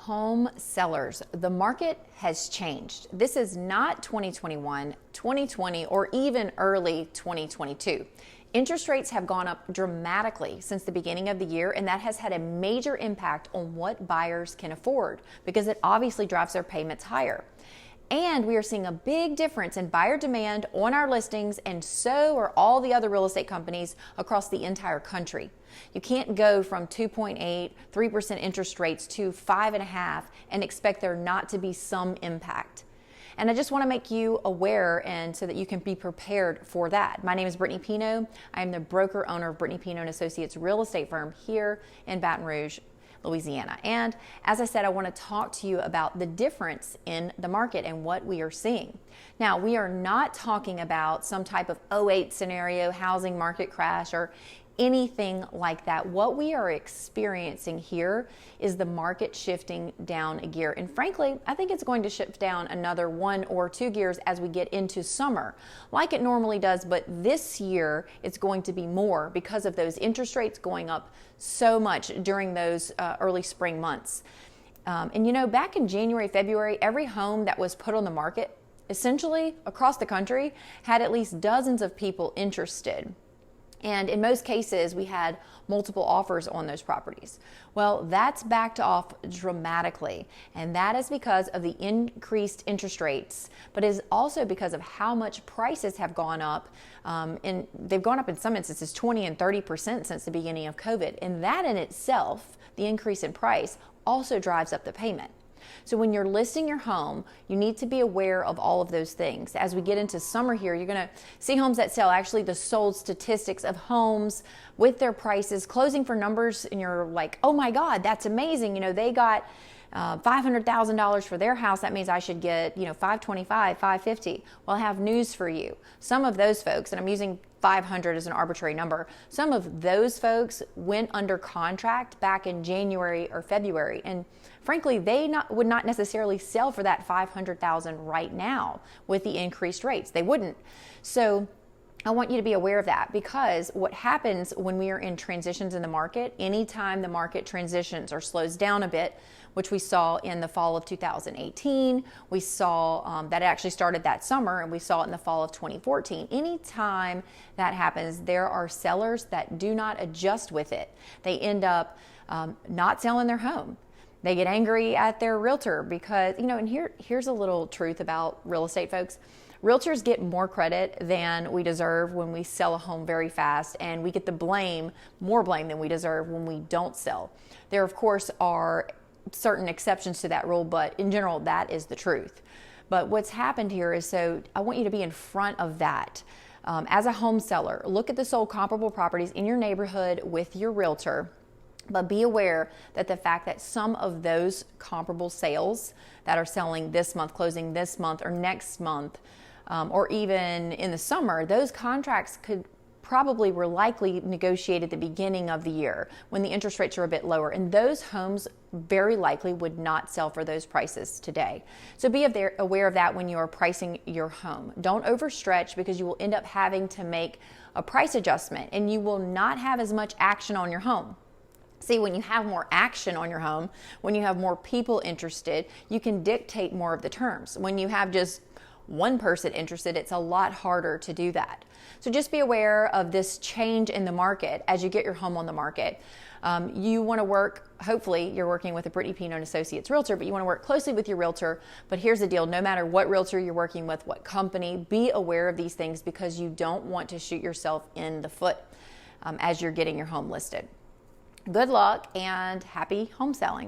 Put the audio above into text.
Home sellers, the market has changed. This is not 2021, 2020, or even early 2022. Interest rates have gone up dramatically since the beginning of the year, and that has had a major impact on what buyers can afford because it obviously drives their payments higher. And we are seeing a big difference in buyer demand on our listings, and so are all the other real estate companies across the entire country. You can't go from 2.8, 3% interest rates to 5.5 and expect there not to be some impact. And I just want to make you aware and so that you can be prepared for that. My name is Brittany Pino. I am the broker owner of Brittany Pino & Associates real estate firm here in Baton Rouge, Louisiana. And as I said, I want to talk to you about the difference in the market and what we are seeing. Now, we are not talking about some type of '08 scenario, housing market crash, or anything like that. What we are experiencing here is the market shifting down a gear. And frankly, I think it's going to shift down another 1 or 2 gears as we get into summer, like it normally does. But this year, it's going to be more because of those interest rates going up so much during those early spring months. And you know, back in January, February, every home that was put on the market, essentially across the country, had at least dozens of people interested. And in most cases, we had multiple offers on those properties. Well, that's backed off dramatically. And that is because of the increased interest rates, but is also because of how much prices have gone up. And they've gone up in some instances 20 and 30% since the beginning of COVID. And that in itself, the increase in price, also drives up the payment. So when you're listing your home, you need to be aware of all of those things. As we get into summer here, you're going to see homes that sell, actually the sold statistics of homes with their prices closing for numbers, and you're like, oh my God, that's amazing. You know, they got $500,000 for their house. That means I should get, $525,000, $550,000. Well, I have news for you. Some of those folks, and I'm using 500 as an arbitrary number, some of those folks went under contract back in January or February. And frankly, they would not necessarily sell for that $500,000 right now with the increased rates. They wouldn't. So I want you to be aware of that, because what happens when we are in transitions in the market, anytime the market transitions or slows down a bit, which we saw in the fall of 2018, we saw that it actually started that summer, and we saw it in the fall of 2014. Anytime that happens, there are sellers that do not adjust with it. They end up not selling their home. They get angry at their realtor because, and here's a little truth about real estate, folks. Realtors get more credit than we deserve when we sell a home very fast, and we get more blame than we deserve when we don't sell. There, of course, are certain exceptions to that rule, but in general, that is the truth. But what's happened here is, so I want you to be in front of that. As a home seller, look at the sold comparable properties in your neighborhood with your realtor. But be aware that the fact that some of those comparable sales that are selling this month, closing this month or next month, or even in the summer, those contracts were likely negotiated at the beginning of the year when the interest rates are a bit lower. And those homes very likely would not sell for those prices today. So be aware of that when you are pricing your home. Don't overstretch, because you will end up having to make a price adjustment and you will not have as much action on your home. See, when you have more action on your home, when you have more people interested, you can dictate more of the terms. When you have just one person interested, it's a lot harder to do that. So just be aware of this change in the market as you get your home on the market. You want to work, hopefully you're working with a Brittany Pino & Associates realtor, but you want to work closely with your realtor. But here's the deal, no matter what realtor you're working with, what company, be aware of these things, because you don't want to shoot yourself in the foot as you're getting your home listed. Good luck and happy home selling.